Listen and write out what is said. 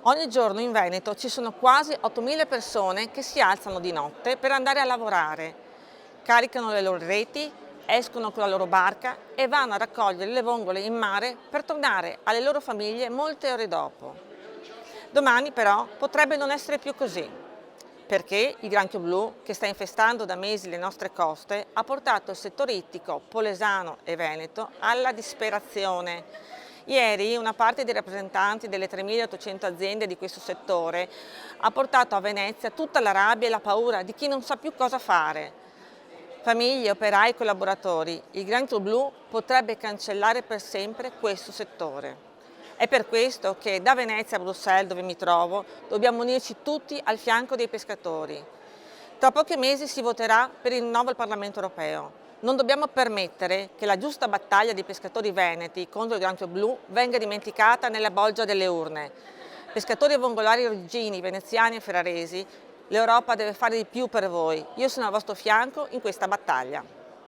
Ogni giorno in Veneto ci sono quasi 8.000 persone che si alzano di notte per andare a lavorare, caricano le loro reti, escono con la loro barca e vanno a raccogliere le vongole in mare per tornare alle loro famiglie molte ore dopo. Domani però potrebbe non essere più così, perché il granchio blu, che sta infestando da mesi le nostre coste, ha portato il settore ittico polesano e veneto alla disperazione. Ieri una parte dei rappresentanti delle 3.800 aziende di questo settore ha portato a Venezia tutta la rabbia e la paura di chi non sa più cosa fare. Famiglie, operai, collaboratori, il granchio blu potrebbe cancellare per sempre questo settore. È per questo che da Venezia a Bruxelles, dove mi trovo, dobbiamo unirci tutti al fianco dei pescatori. Tra pochi mesi si voterà per il rinnovo al Parlamento europeo. Non dobbiamo permettere che la giusta battaglia dei pescatori veneti contro il granchio blu venga dimenticata nella bolgia delle urne. Pescatori e vongolari ruggini, veneziani e ferraresi, l'Europa deve fare di più per voi. Io sono al vostro fianco in questa battaglia.